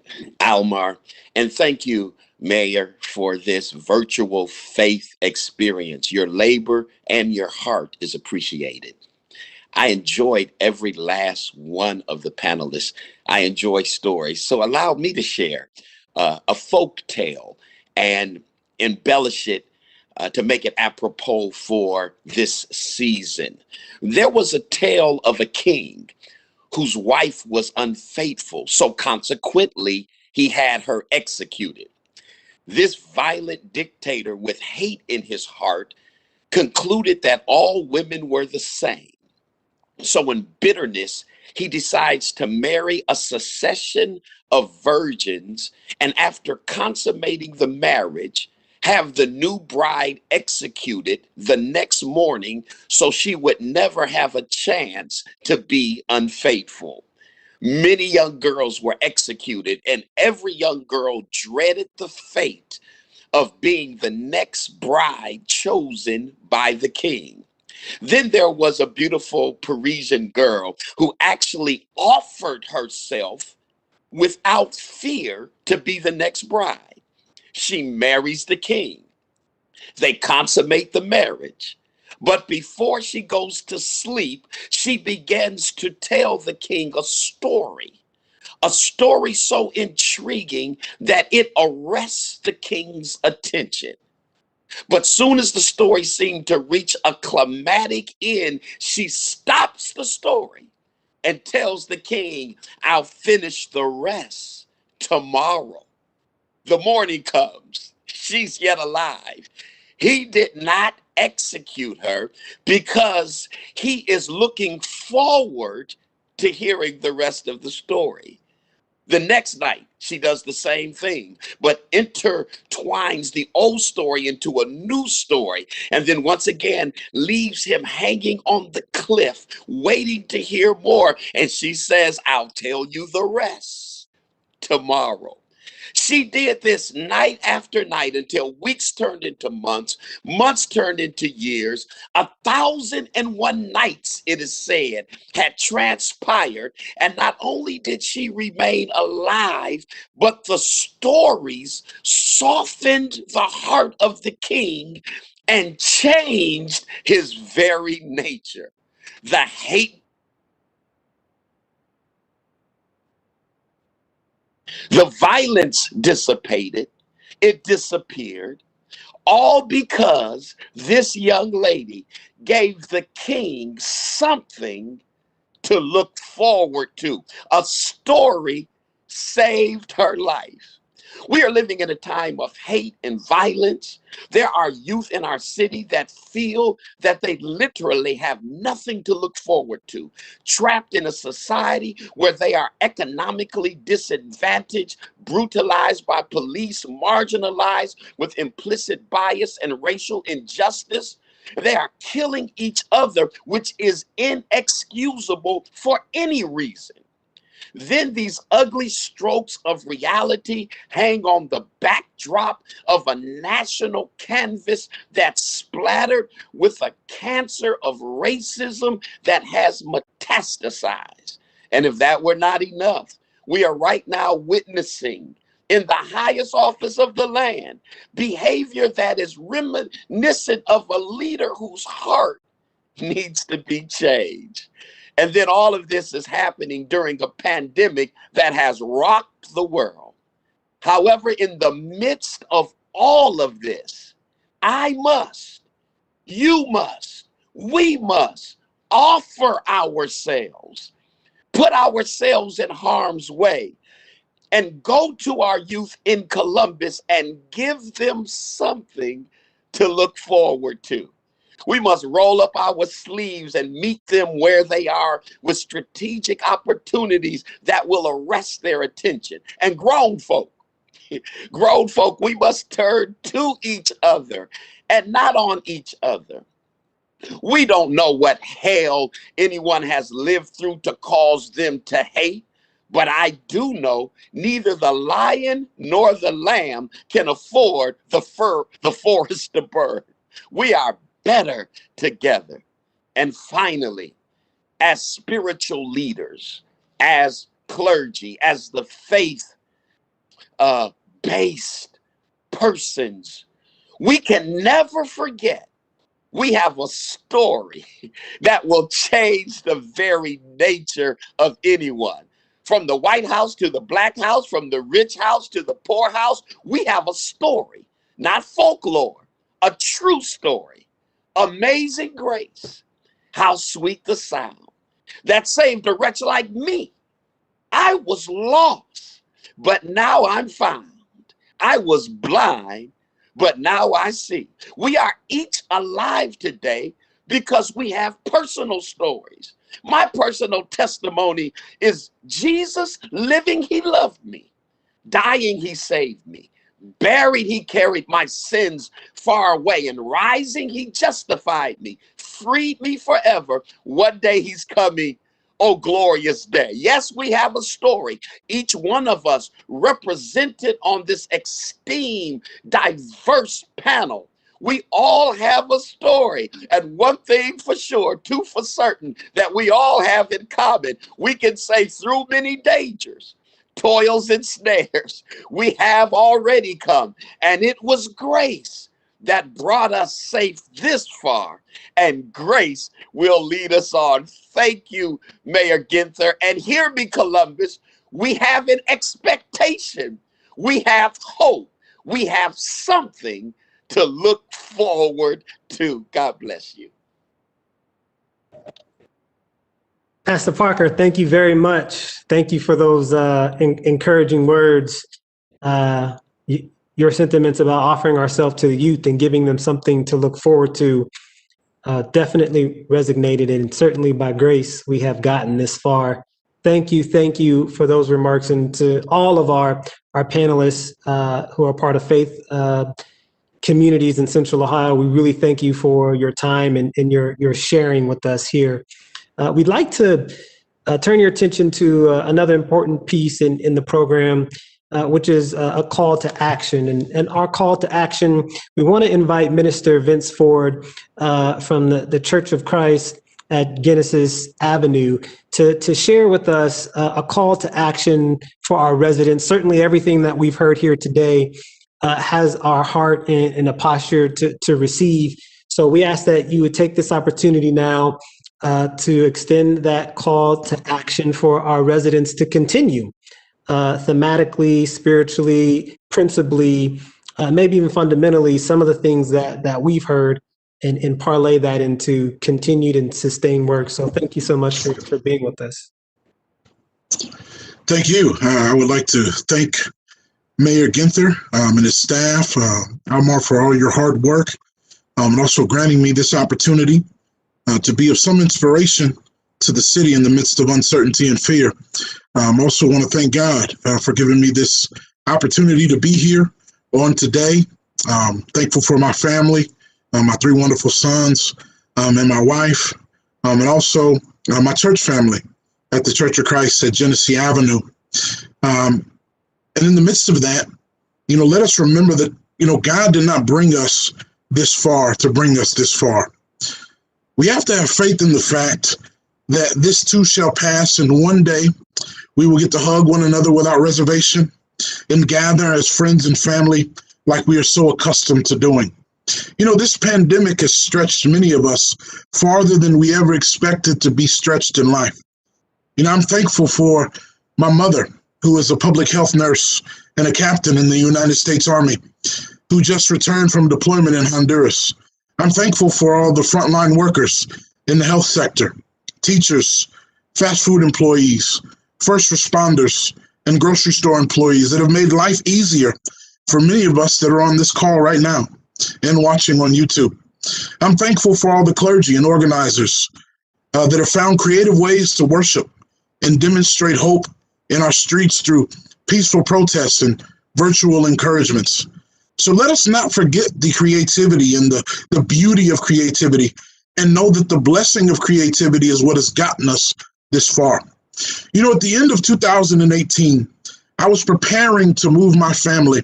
Speaker 9: Almar, and thank you, Mayor, for this virtual faith experience. Your labor and your heart is appreciated. I enjoyed every last one of the panelists. I enjoy stories. So allow me to share a folk tale and embellish it to make it apropos for this season. There was a tale of a king whose wife was unfaithful, so consequently, he had her executed. This violent dictator with hate in his heart concluded that all women were the same. So in bitterness, he decides to marry a succession of virgins, and after consummating the marriage, have the new bride executed the next morning so she would never have a chance to be unfaithful. Many young girls were executed, and every young girl dreaded the fate of being the next bride chosen by the king. Then there was a beautiful Parisian girl who actually offered herself without fear to be the next bride. She marries the king. They consummate the marriage. But before she goes to sleep, she begins to tell the king a story so intriguing that it arrests the king's attention. But soon as the story seemed to reach a climatic end, she stops the story and tells the king, I'll finish the rest tomorrow. The morning comes. She's yet alive. He did not execute her because he is looking forward to hearing the rest of the story. The next night, she does the same thing, but intertwines the old story into a new story, and then once again leaves him hanging on the cliff, waiting to hear more. And she says, I'll tell you the rest tomorrow. She did this night after night until weeks turned into months, months turned into years. 1,001 nights, it is said, had transpired. And not only did she remain alive, but the stories softened the heart of the king and changed his very nature. The hate, the violence dissipated, it disappeared, all because this young lady gave the king something to look forward to. A story saved her life. We are living in a time of hate and violence. There are youth in our city that feel that they literally have nothing to look forward to, trapped in a society where they are economically disadvantaged, brutalized by police, marginalized with implicit bias and racial injustice. They are killing each other, which is inexcusable for any reason. Then these ugly strokes of reality hang on the backdrop of a national canvas that's splattered with a cancer of racism that has metastasized. And if that were not enough, we are right now witnessing in the highest office of the land behavior that is reminiscent of a leader whose heart needs to be changed. And then all of this is happening during a pandemic that has rocked the world. However, in the midst of all of this, I must, you must, we must offer ourselves, put ourselves in harm's way, and go to our youth in Columbus and give them something to look forward to. We must roll up our sleeves and meet them where they are with strategic opportunities that will arrest their attention. And grown folk, we must turn to each other and not on each other. We don't know what hell anyone has lived through to cause them to hate, But I do know neither the lion nor the lamb can afford the forest to burn. We are better together. And finally, as spiritual leaders, as clergy, as the faith based persons, we can never forget we have a story that will change the very nature of anyone. From the White House to the Black House, from the rich house to the poor house, we have a story, not folklore, a true story. Amazing grace, how sweet the sound that saved a wretch like me. I was lost, but now I'm found. I was blind, but now I see. We are each alive today because we have personal stories. My personal testimony is Jesus living, he loved me. Dying, he saved me. Buried, he carried my sins far away. And rising, he justified me. Freed me forever. One day he's coming. Oh, glorious day. Yes, we have a story. Each one of us represented on this esteemed, diverse panel. We all have a story. And one thing for sure, two for certain, that we all have in common. We can say through many dangers, toils and snares, we have already come. And it was grace that brought us safe this far, and grace will lead us on. Thank you, Mayor Ginther. And hear me, Columbus, we have an expectation. We have hope. We have something to look forward to. God bless you.
Speaker 1: Pastor Parker, thank you very much. Thank you for those encouraging words. Your sentiments about offering ourselves to the youth and giving them something to look forward to definitely resonated, and certainly by grace we have gotten this far. Thank you for those remarks, and to all of our panelists who are part of faith communities in Central Ohio. We really thank you for your time and your sharing with us here. We'd like to turn your attention to another important piece in the program, which is a call to action. And our call to action, we want to invite Minister Vince Ford from the Church of Christ at Genesis Avenue to share with us a call to action for our residents. Certainly everything that we've heard here today has our heart in a posture to receive. So we ask that you would take this opportunity now to extend that call to action for our residents to continue thematically, spiritually, principally, maybe even fundamentally, some of the things that we've heard, and parlay that into continued and sustained work. So thank you so much for being with us.
Speaker 3: Thank you. I would like to thank Mayor Ginther and his staff, Almar, for all your hard work, and also granting me this opportunity to be of some inspiration to the city in the midst of uncertainty and fear. I also want to thank God for giving me this opportunity to be here on today. Thankful for my family, my three wonderful sons, and my wife, and also my church family at the Church of Christ at Genesee Avenue. And in the midst of that, let us remember that, God did not bring us this far to bring us this far. We have to have faith in the fact that this too shall pass, and one day we will get to hug one another without reservation and gather as friends and family like we are so accustomed to doing. This pandemic has stretched many of us farther than we ever expected to be stretched in life. I'm thankful for my mother, who is a public health nurse and a captain in the United States Army, who just returned from deployment in Honduras. I'm thankful for all the frontline workers in the health sector, teachers, fast food employees, first responders, and grocery store employees that have made life easier for many of us that are on this call right now and watching on YouTube. I'm thankful for all the clergy and organizers that have found creative ways to worship and demonstrate hope in our streets through peaceful protests and virtual encouragements. So let us not forget the creativity and the beauty of creativity, and know that the blessing of creativity is what has gotten us this far. You know, at the end of 2018, I was preparing to move my family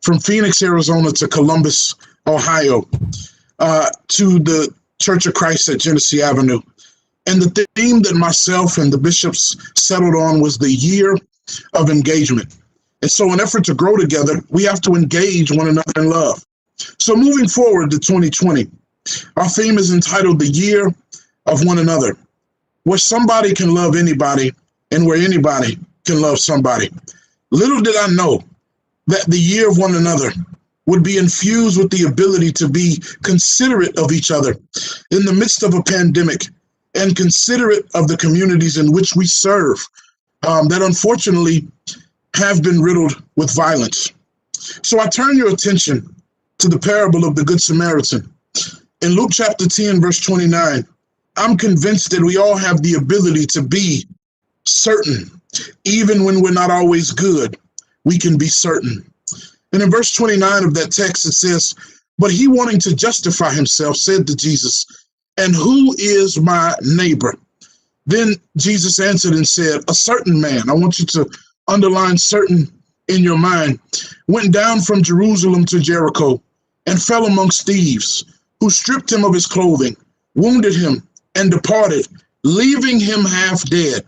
Speaker 3: from Phoenix, Arizona to Columbus, Ohio, to the Church of Christ at Genesee Avenue. And the theme that myself and the bishops settled on was the year of engagement. And so in an effort to grow together, we have to engage one another in love. So moving forward to 2020, our theme is entitled The Year of One Another, where somebody can love anybody and where anybody can love somebody. Little did I know that the year of one another would be infused with the ability to be considerate of each other in the midst of a pandemic and considerate of the communities in which we serve that unfortunately have been riddled with violence. So I turn your attention to the parable of the Good Samaritan. In Luke chapter 10, verse 29, I'm convinced that we all have the ability to be certain. Even when we're not always good, we can be certain. And in verse 29 of that text, it says, but he, wanting to justify himself, said to Jesus, and who is my neighbor? Then Jesus answered and said, a certain man, I want you to underline certain in your mind, went down from Jerusalem to Jericho and fell amongst thieves, who stripped him of his clothing, wounded him, and departed, leaving him half dead.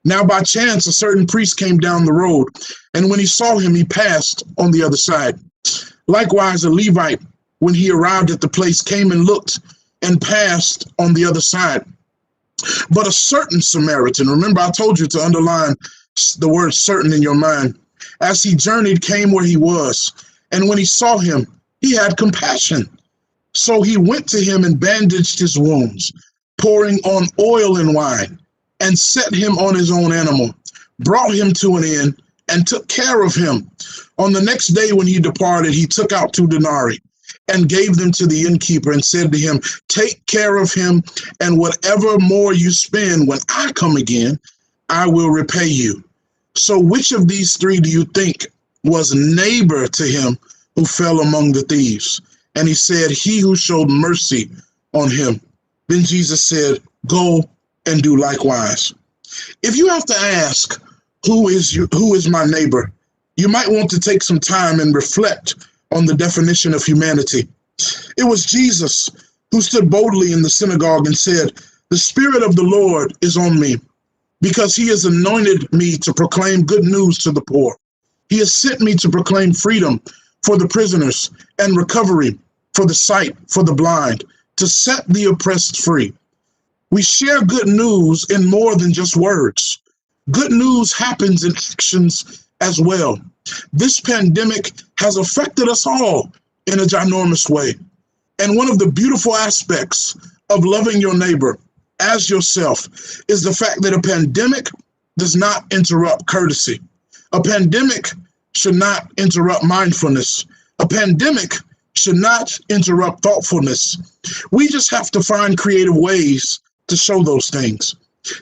Speaker 3: Now by chance a certain priest came down the road, and when he saw him, he passed on the other side. Likewise a Levite, when he arrived at the place, came and looked and passed on the other side. But a certain Samaritan, remember I told you to underline the word certain in your mind, as he journeyed came where he was, and when he saw him, he had compassion. So he went to him and bandaged his wounds, pouring on oil and wine, and set him on his own animal, brought him to an inn, and took care of him. On the next day when he departed, he took out 2 denarii and gave them to the innkeeper and said to him, take care of him, and whatever more you spend when I come again, I will repay you. So which of these 3 do you think was neighbor to him who fell among the thieves? And he said, he who showed mercy on him. Then Jesus said, go and do likewise. If you have to ask, who is my neighbor, you might want to take some time and reflect on the definition of humanity. It was Jesus who stood boldly in the synagogue and said, the Spirit of the Lord is on me, because he has anointed me to proclaim good news to the poor. He has sent me to proclaim freedom for the prisoners and recovery for the sight for the blind, to set the oppressed free. We share good news in more than just words. Good news happens in actions as well. This pandemic has affected us all in a ginormous way. And one of the beautiful aspects of loving your neighbor as yourself is the fact that a pandemic does not interrupt courtesy. A pandemic should not interrupt mindfulness. A pandemic should not interrupt thoughtfulness. We just have to find creative ways to show those things.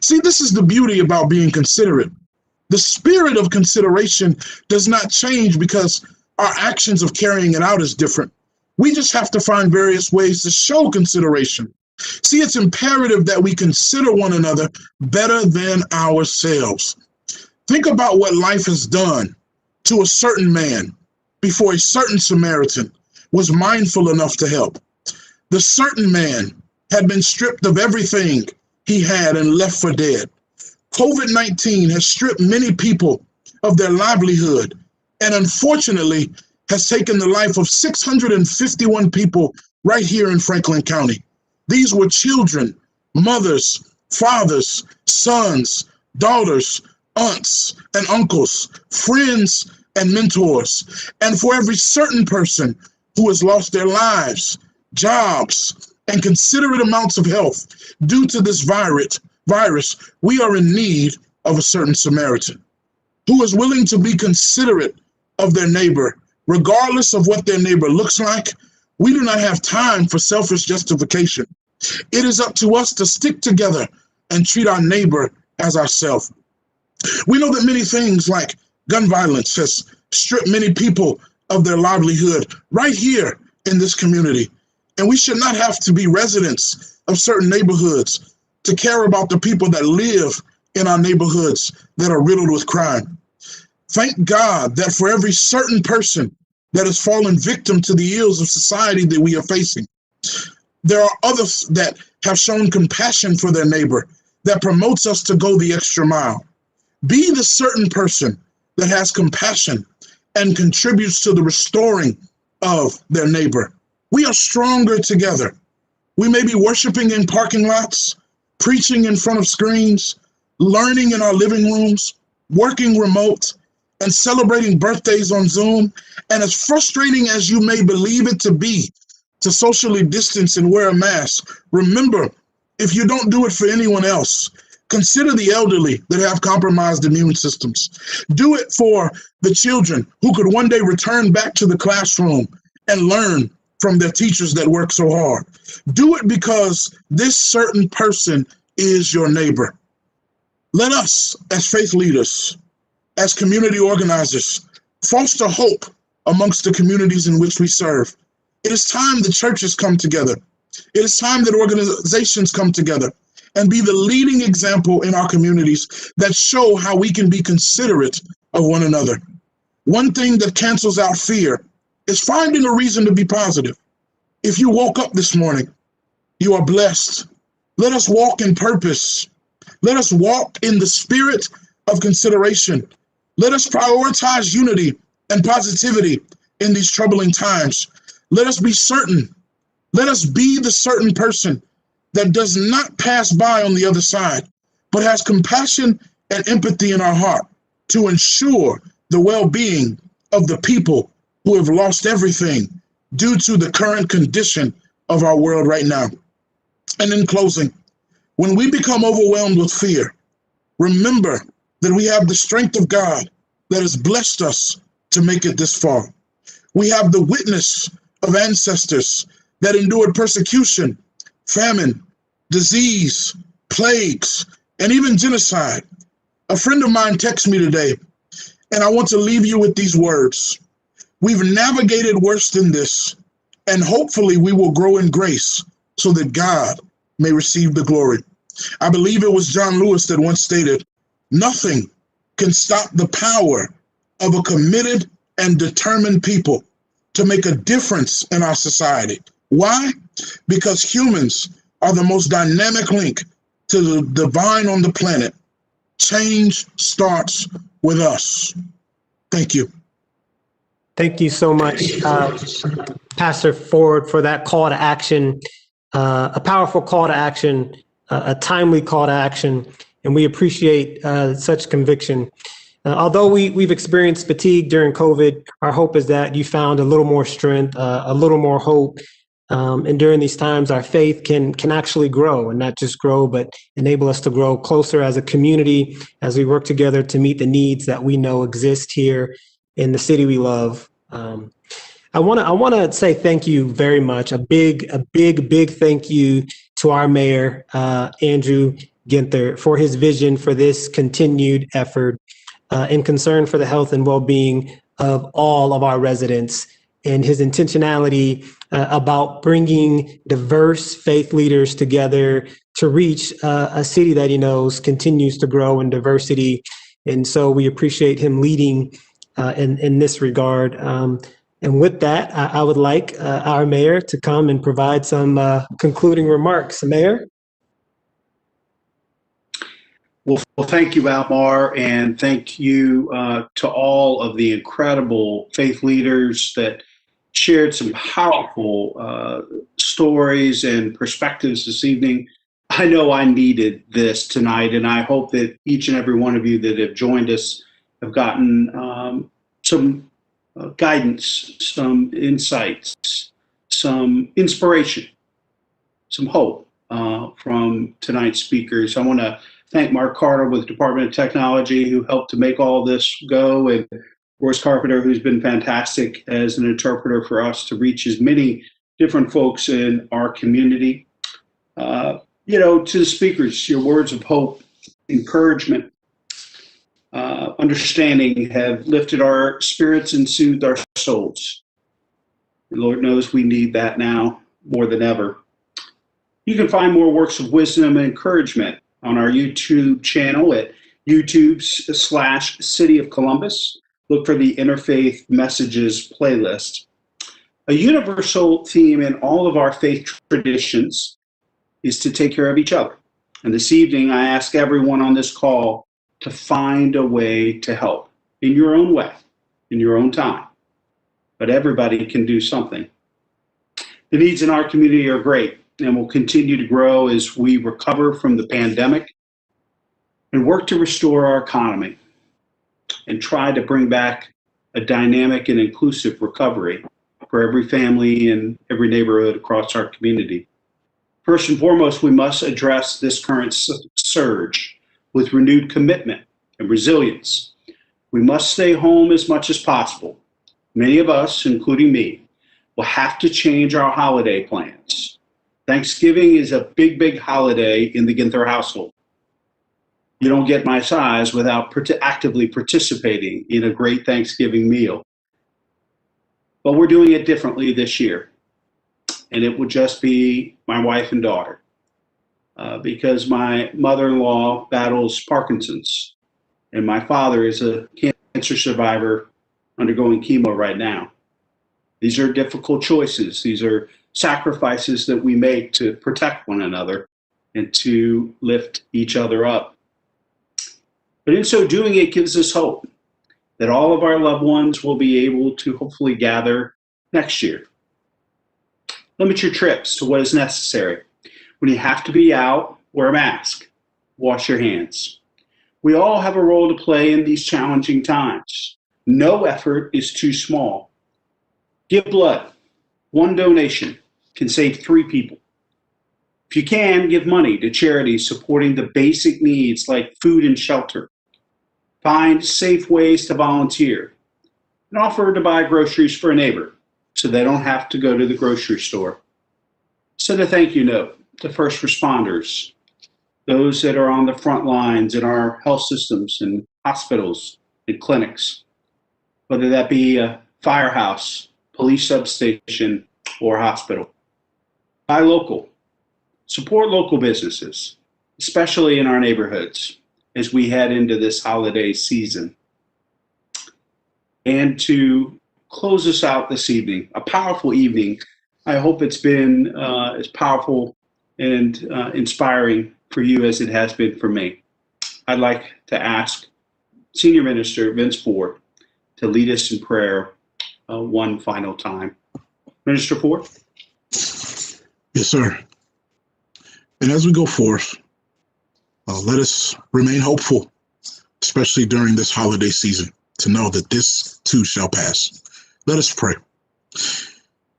Speaker 3: See, this is the beauty about being considerate. The spirit of consideration does not change because our actions of carrying it out is different. We just have to find various ways to show consideration. See, it's imperative that we consider one another better than ourselves. Think about what life has done to a certain man before a certain Samaritan was mindful enough to help. The certain man had been stripped of everything he had and left for dead. COVID-19 has stripped many people of their livelihood and unfortunately has taken the life of 651 people right here in Franklin County. These were children, mothers, fathers, sons, daughters, aunts and uncles, friends and mentors. And for every certain person who has lost their lives, jobs, and considerate amounts of health due to this virus, we are in need of a certain Samaritan who is willing to be considerate of their neighbor, regardless of what their neighbor looks like. We do not have time for selfish justification. It is up to us to stick together and treat our neighbor as ourselves. We know that many things like gun violence has stripped many people of their livelihood right here in this community. And we should not have to be residents of certain neighborhoods to care about the people that live in our neighborhoods that are riddled with crime. Thank God that for every certain person that has fallen victim to the ills of society that we are facing, there are others that have shown compassion for their neighbor that promotes us to go the extra mile. Be the certain person that has compassion and contributes to the restoring of their neighbor. We are stronger together. We may be worshiping in parking lots, preaching in front of screens, learning in our living rooms, working remote, and celebrating birthdays on Zoom. And as frustrating as you may believe it to be to socially distance and wear a mask, remember, if you don't do it for anyone else, consider the elderly that have compromised immune systems. Do it for the children who could one day return back to the classroom and learn from their teachers that work so hard. Do it because this certain person is your neighbor. Let us, as faith leaders, as community organizers, foster hope amongst the communities in which we serve. It is time the churches come together. It is time that organizations come together and be the leading example in our communities that show how we can be considerate of one another. One thing that cancels out fear is finding a reason to be positive. If you woke up this morning, you are blessed. Let us walk in purpose. Let us walk in the spirit of consideration. Let us prioritize unity and positivity in these troubling times. Let us be certain. Let us be the certain person that does not pass by on the other side, but has compassion and empathy in our heart to ensure the well-being of the people who have lost everything due to the current condition of our world right now. And in closing, when we become overwhelmed with fear, remember that we have the strength of God that has blessed us to make it this far. We have the witness of ancestors that endured persecution, famine, disease, plagues, and even genocide. A friend of mine texted me today, and I want to leave you with these words. We've navigated worse than this, and hopefully we will grow in grace so that God may receive the glory. I believe it was John Lewis that once stated, nothing can stop the power of a committed and determined people to make a difference in our society. Why? Because humans are the most dynamic link to the divine on the planet. Change starts with us. Thank you.
Speaker 1: Thank you so much, Pastor Ford, for that call to action, a powerful call to action, a timely call to action, and we appreciate such conviction. Although we've experienced fatigue during COVID, our hope is that you found a little more strength, a little more hope. And during these times, our faith can actually grow, and not just grow, but enable us to grow closer as a community as we work together to meet the needs that we know exist here in the city we love. I want to say thank you very much. A big thank you to our mayor, Andrew Ginther, for his vision for this continued effort and concern for the health and well-being of all of our residents, and his intentionality about bringing diverse faith leaders together to reach a city that he knows continues to grow in diversity. And so we appreciate him leading in this regard. And with that, I would like our mayor to come and provide some concluding remarks. Mayor?
Speaker 2: Well, thank you, Almar, and thank you to all of the incredible faith leaders that shared some powerful stories and perspectives this evening. I know I needed this tonight, and I hope that each and every one of you that have joined us have gotten some guidance, some insights, some inspiration, some hope from tonight's speakers. I want to thank Mark Carter with the Department of Technology, who helped to make all this go, and Royce Carpenter, who's been fantastic as an interpreter for us to reach as many different folks in our community. To the speakers, your words of hope, encouragement, understanding have lifted our spirits and soothed our souls. The Lord knows we need that now more than ever. You can find more works of wisdom and encouragement on our YouTube channel at YouTube/City of Columbus. Look for the Interfaith Messages playlist. A universal theme in all of our faith traditions is to take care of each other. And this evening, I ask everyone on this call to find a way to help in your own way, in your own time. But everybody can do something. The needs in our community are great and will continue to grow as we recover from the pandemic and work to restore our economy and try to bring back a dynamic and inclusive recovery for every family and every neighborhood across our community. First and foremost, we must address this current surge with renewed commitment and resilience. We must stay home as much as possible. Many of us, including me, will have to change our holiday plans. Thanksgiving is a big holiday in the Ginther household. You don't get my size without actively participating in a great Thanksgiving meal. But we're doing it differently this year. And it would just be my wife and daughter. Because my mother-in-law battles Parkinson's. And my father is a cancer survivor undergoing chemo right now. These are difficult choices. These are sacrifices that we make to protect one another and to lift each other up. But in so doing, it gives us hope that all of our loved ones will be able to hopefully gather next year. Limit your trips to what is necessary. When you have to be out, wear a mask, wash your hands. We all have a role to play in these challenging times. No effort is too small. Give blood. One donation can save 3 people. If you can, give money to charities supporting the basic needs like food and shelter. Find safe ways to volunteer and offer to buy groceries for a neighbor so they don't have to go to the grocery store. Send a thank you note to first responders, those that are on the front lines in our health systems and hospitals and clinics, whether that be a firehouse, police substation, or hospital. Buy local. Support local businesses, especially in our neighborhoods as we head into this holiday season. And to close us out this evening, a powerful evening. I hope it's been as powerful and inspiring for you as it has been for me. I'd like to ask Senior Minister Vince Ford to lead us in prayer one final time. Minister Ford?
Speaker 3: Yes, sir. And as we go forth, let us remain hopeful, especially during this holiday season, to know that this too shall pass. Let us pray.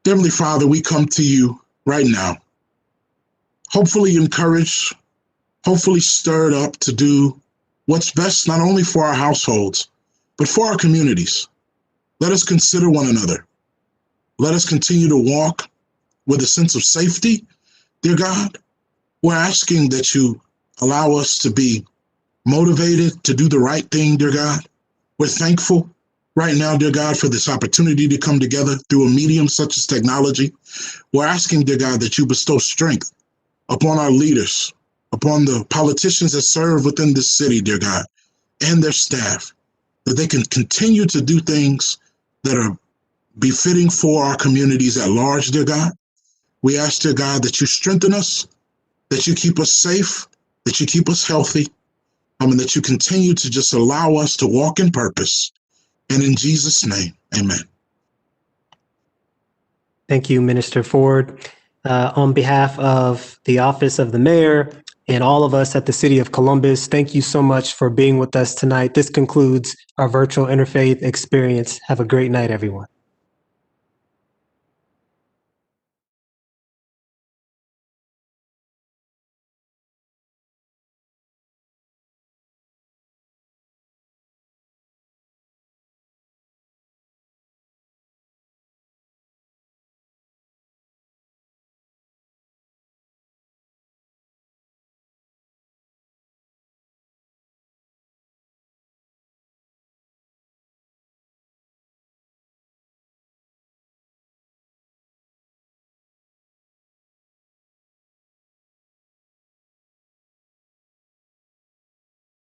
Speaker 3: Heavenly Father, we come to you right now, hopefully encouraged, hopefully stirred up to do what's best not only for our households, but for our communities. Let us consider one another. Let us continue to walk with a sense of safety, dear God. We're asking that you allow us to be motivated to do the right thing, dear God. We're thankful right now, dear God, for this opportunity to come together through a medium such as technology. We're asking, dear God, that you bestow strength upon our leaders, upon the politicians that serve within this city, dear God, and their staff, that they can continue to do things that are befitting for our communities at large, dear God. We ask, dear God, that you strengthen us, that you keep us safe, that you keep us healthy, and that you continue to just allow us to walk in purpose. And in Jesus' name, amen.
Speaker 1: Thank you, Minister Ford. On behalf of the Office of the Mayor and all of us at the City of Columbus, thank you so much for being with us tonight. This concludes our virtual interfaith experience. Have a great night, everyone.